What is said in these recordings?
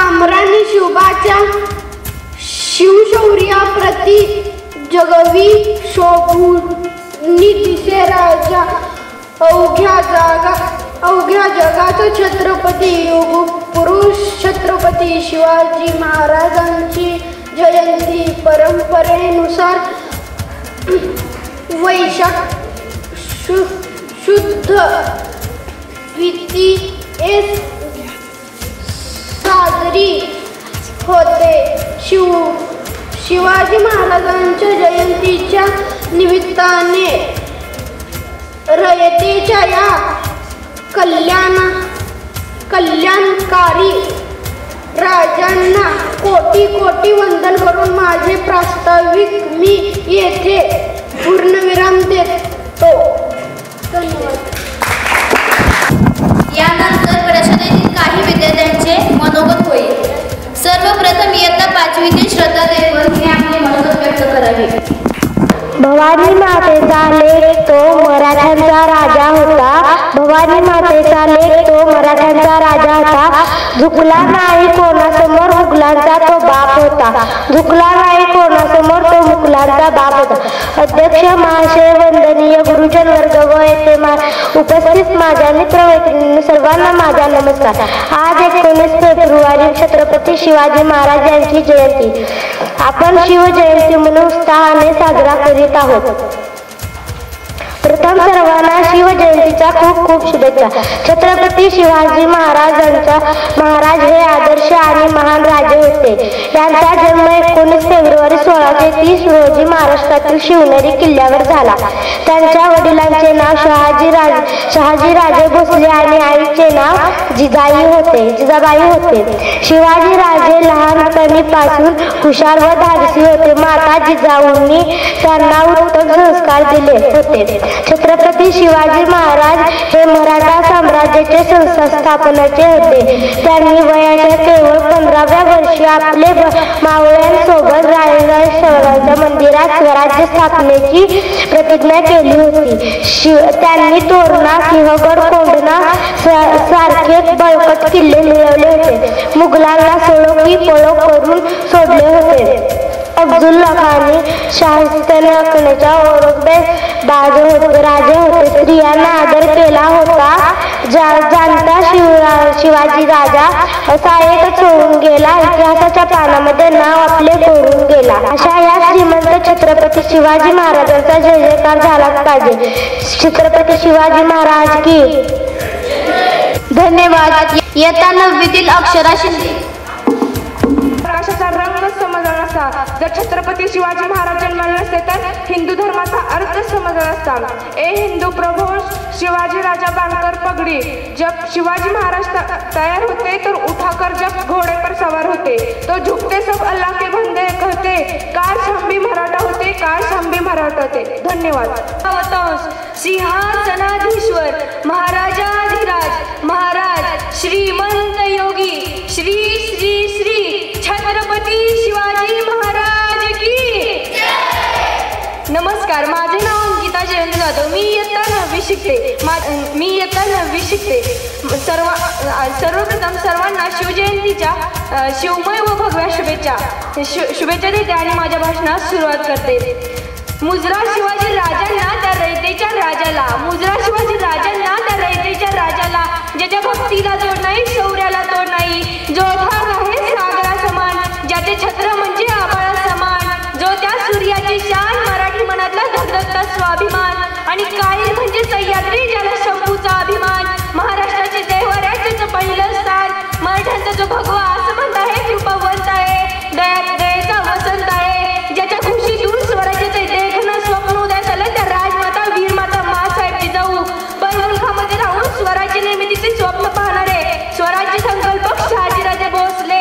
पामरांनी शिवबाच्या शिवशौर्याप्रती जगवी शोभूनी दिसे राजा अवघ्या जगात छत्रपती युग पुरुष छत्रपती शिवाजी महाराजांची जयंती परंपरेनुसार वैशाख शुद्ध द्वितीये साजरी होते. शिवाजी महाराजांच्या जयंतीच्या निमित्ताने रयतेच्या या कल्याणकारी राजांना कोटी कोटी वंदन करून माझे प्रास्ताविक मी येथे पूर्णविराम देतो. धन्यवाद. यानंतर परिषदेतील काही विद्यार्थ्यांचे मनोगत होईल. सर्वप्रथम इयत्ता 5वीतील श्रद्धा देवकर हिने आपले मनोगत व्यक्त करावे. भवानी मातेचा लेक तो मराठ्यांचा राजा होता. भवानी मातेचा लेक तो मराठ्यांचा राजा होता. झुकला नाही कोणासमोर मुघलांचा तो बाप होता. झुकला नाही कोणासमोर तो मुघलांचा बाप होता. अध्यक्ष महाशय, वंदनीय गुरुजन वर्ग व येथे उपस्थित माझ्या मित्रमैत्रिणींनी सर्वांना माझा नमस्कार. आज 19 फेब्रुवारी छत्रपती शिवाजी महाराज यांची जयंती. आपण शिवजयंती म्हणून उत्साहाने साजरा करीत आहोत. प्रथम सर्वांना शिवजयंतीच्या खूप खूप शुभेच्छा. छत्रपती शिवाजी महाराज हे आदर्श आणि महान राजे होते. यांचा जन्म 19 फेब्रुवारी 1630 रोजी महाराष्ट्रातील शिवनेरी किल्ल्यावर झाला. त्यांच्या वडिलांचे नाव शहाजीराजे भोसले आणि आईचे नाव जिजाबाई होते. शिवाजीराजे लहानपणीपासून हुशार व धाडसी होते. माता जिजाऊंनी त्यांना उत्तम संस्कार दिले होते. छत्रपती शिवाजी महाराज हे मराठा साम्राज्याचे संस्थापनाचे होते. त्यांनी वयाच्या केवळ 15व्या वर्षी आपले मावळ्यांसोबत रायगड मंदिरात स्वराज्य स्थापनेची प्रतिज्ञा केली होती. त्यांनी तोरणा, सिंहगड, कोंढणा सारखे बळकट किल्ले मिळवले होते. मुघलांना सळो की पळो करून सोडले होते. अब्दुल्ला खानी शाहिस्तेखानाचा औरंगजेब राजे होते. स्त्रियांना आदर केला होता. जाणता शिवाजी राजा असा एकच होऊन गेला. इतिहासाच्या पानामध्ये नाव आपले कोरून गेला. अशा या श्रीमंत छत्रपती शिवाजी महाराजांचा जय जयकार झालाच पाहिजे. छत्रपती शिवाजी महाराज की. धन्यवाद. इयत्ता 9वीतील अक्षरा शिंदे. प्रकाशाचा रंग समजला नसता जर छत्रपती शिवाजी महाराज जन्मले नसते तर हिंदू धर्माचा अर्थ समजला नसता. ए हिंदू प्रभू शिवाजी राजा बांधकर पगड़ी. जब शिवाजी महाराज तैयार होते तो उठाकर जब घोड़े पर सवार होते तो झुकते सब अल्लाह के बंदे कहते काश हम भी मराठा होते, काश हम भी मराठा होते. धन्यवाद. सिंहासनाधीश्वर महाराजाधिराज महाराज श्रीमंत योगी श्री श्री श्री छत्रपती शिवाजी महाराज की. नमस्कार. माझे नाव अंकिता जयंत जाधव. मी इयत्ता 9वी शिकते. सर्वप्रथम सर्वांना शिवजयंतीच्या शिवमय व भगव्या शुभेच्छा देते आणि माझ्या भाषणास सुरुवात करते. मुजरा शिवाजी राजांना त्या रयतेच्या राजाला. मुजरा शिवाजी राजांना त्या रयतेच्या राजाला. ज्याच्या भक्तीला तोड नाही, शौर्याला तोड नाही, जो अथांग आहे सागरा समान, ज्याचे छत्र म्हणजे आभाळा समान, जो त्या सूर्याची शान, मराठी मनातला धगधगता स्वाभिमान, आणि काळी म्हणजे सह्याद्री ज्याला शंभूचा अभिमान. महाराष्ट्राचे देवराज्याचं पहिलं स्थान, मराठ्यांचा जो भगवा आसमंत आहे, कृपावंत आहे, दयेचा वसंत आहे, ज्याच्या खुशीतून स्वराज्याचे देखणं स्वप्न उद्यास आलं, त्या राजमाता वीरमाता मासाहेब जिजाऊ परमुलखामध्ये राहून स्वराज्य निर्मितीचे स्वप्न पाहणारे स्वराज्य संकल्पक शहाजीराजे भोसले.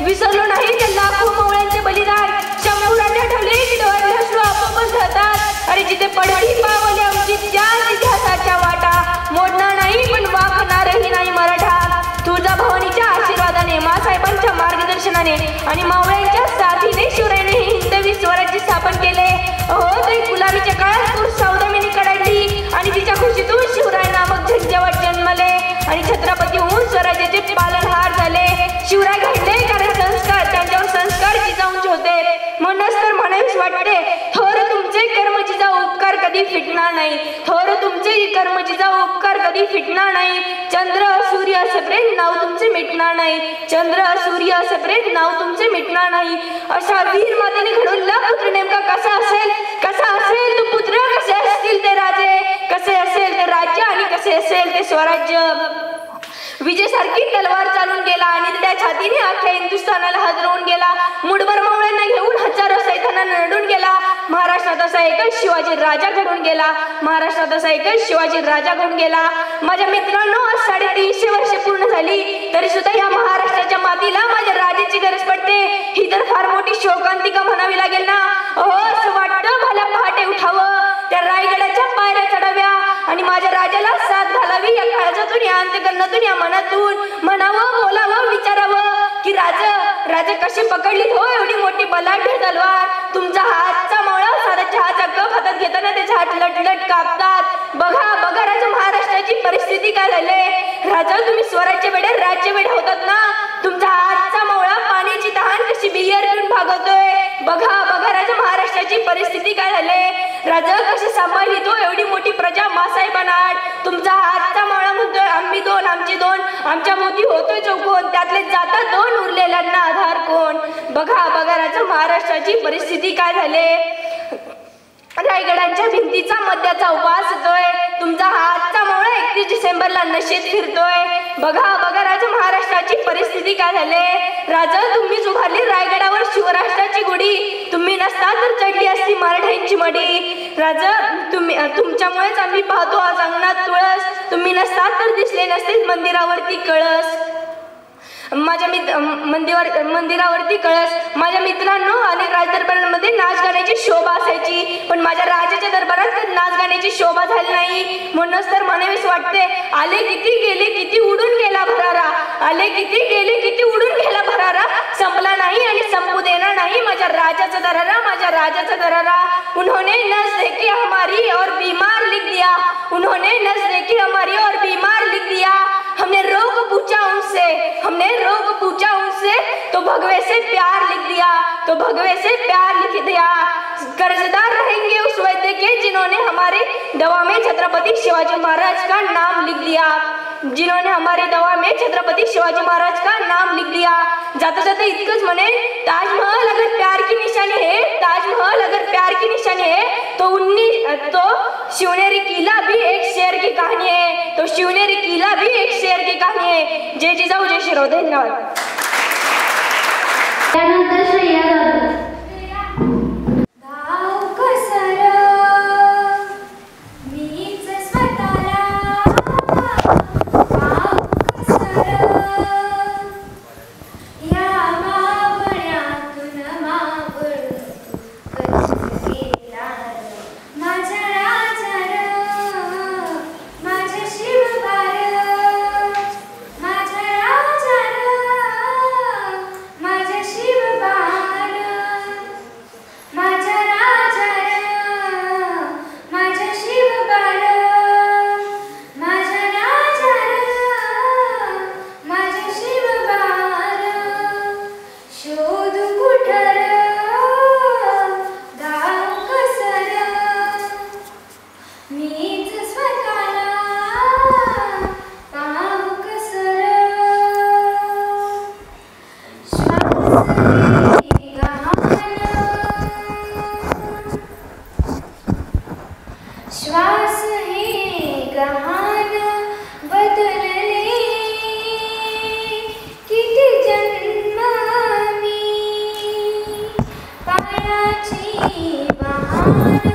विसरलो नाही त्या लाखो मावळ्यांचे बलिदान. शंभूराने आठवले की डोळ्यातले अश्रू आपोआपच धरतात. अरे जिथे पडली पावले आमची त्या इतिहासाच्या वाटा, मोडणार नाही पण वाकणारही नाही मराठा. तुळजाभवानीच्या आशीर्वादाने, मासाहेबांच्या मार्गदर्शनाने आणि मावळ्यांच्या साथीने शिवरायाने हिंदवी स्वराज्य स्थापन केले. हो ते गुलामीच्या काळात तूर सौदामिनी कडाडली आणि तिच्या खुशीतून शिवराय नामक झंझावात जन्मले आणि छत्रपती होऊन स्वराज्याचे पालनहार झाले. शिवराय घडले कारण संस्कार, त्यांच्यावर संस्कार जिजाऊंचे होते. म्हणूनच तर म्हणावीच वाटते, थोर तुमचे कर्म जिजाऊ उपकार कधी फिटणार नाही. थोर तुमचे कर्म जिजाऊ उपकार कधी फिटणार नाही. चंद्र सूर्य असेपर्यंत नाव तुमचे मिटणार नाही. चंद्र सूर्य असेपर्यंत नाव तुमचे मिटणार नाही. अशा वीर मातेने घडवला पुत्र नेमका कसा असेल, कसा असेल तो पुत्र, कसे असतील ते राजे, कसे असेल ते राज्य आणि कसे असेल ते स्वराज्य. विजेसारखी तलवार चालून गेला आणि त्या छातीने अख्ख्या हिंदुस्थानाला हजरवून गेला. मुठभर मावळ्यांना घेऊन हजारो सैतानांना नडून गेला. महाराष्ट्रात असा एकच शिवाजी राजा घडून गेला. महाराष्ट्रात असा एकच शिवाजी राजा घडून गेला. माझ्या मित्रांनो, आज 350 वर्षे पूर्ण झाली तरी सुद्धा या महाराष्ट्राच्या मातीला माझ्या राजाची गरज पडते. ही तर फार मोठी शोकांतिका म्हणावी लागेल ना. असं वाटतं भल्या पहाटे उठावं, त्या रायगडाच्या पायऱ्या चढाव्या आणि माझ्या राजाला साथ घालावी. या काळजातून, या अंतकरणातून, या मनातून म्हणावं, बोलावं, विचारावं की राजा कशी पकडली हो एवढी मोठी बलाढ्य तलवार. तुमचा हातचा मावळा साधा चहाचा कप हातात घेताना त्याचे हात लटलट कापतात. बघा बघा राजा, महाराष्ट्राची परिस्थिती काय झाली. राजा तुम्ही स्वराज्य वेड्या राज्य वेड्या होतात ना. तुमचा हातचा मावळा पाण्याची तहान कशी बियर पिऊन भागवतोय. बघा बघा राजा, महाराष्ट्राची परिस्थिती काय झाली. राजा कशी सांभाळली तो एवढी मोठी प्रजा मासाहेबांआड. तुमचा हातचा मावळा म्हणतोय आम्ही दोन, आमची दोन, आमच्या मोती होतोय चौकोन, त्यातले जातात दोन, उरलेल्यांना आधार कोण. बघा बघा राजा, महाराष्ट्राची परिस्थिती काय झाली. रायगडांच्या भिंतीचा मध्याचा उपवास होतोय. तुमचा हातचा मावळा 31 डिसेंबरला नशेत फिरतोय. बघा बघा राजा, महाराष्ट्राची परिस्थिती काय झाली. राजा तुम्हीच उभारली रायगडावर शिवराष्ट्राची गुढी. तुम्ही नसता तर चढली असती मराठ्यांची मडी. राजा तुमच्यामुळेच आम्ही पाहतो आज अंगणात तुळस. तुम्ही नसता तर दिसले नसते मंदिरावरती कळस. मंदिरावरती कळस. माझ्या मित्रांनो, अनेक राजदरबारांमध्ये नाच गाण्याची शोभा असायची, पण माझ्या राजाच्या दरबारात नाच गाण्याची शोभा झाली नाही. म्हणूनच तर म्हणावीस वाटते, आले किती गेले किती उडून गेला भरारा. आले किती गेले किती उडून गेला भरारा. संपला नाही आणि संपू देणार नाही माझ्या राजाचा दरारा, माझ्या राजाचा दरारा. उन्होंने नस देखी हमारी और बीमार लिख दिया. उन्होंने नस देखी हमारी और बीमार लिख दिया. हमने रोग पूछा उनसे, हमने रोग पूछा उनसे, तो भगवे से प्यार लिख दिया, तो भगवे से प्यार लिख दिया. कर्जदार रहेंगे उस वैद्य के जिन्होंने हमारे दवा में छत्रपति शिवाजी महाराज का नाम लिख दिया. जिन्होंने हमारे दवा में छत्रपति शिवाजी महाराज का नाम लिख दिया. जाता जाता इतकंच म्हणे, ताजमहल अगर प्यार की निशानी है, ताजमहल अगर प्यार की निशानी है तो शिवनेरी किला भी एक शेर की कहानी है. तो शिवनेरी किला भी एक शेर की कहानी है. जय जिजाऊ, जय शिवराय. धन्यवाद. त्यानंतर श्रेया जाधव. श्वास हे गहाण बदलले किती जन्म मी पायाची बहार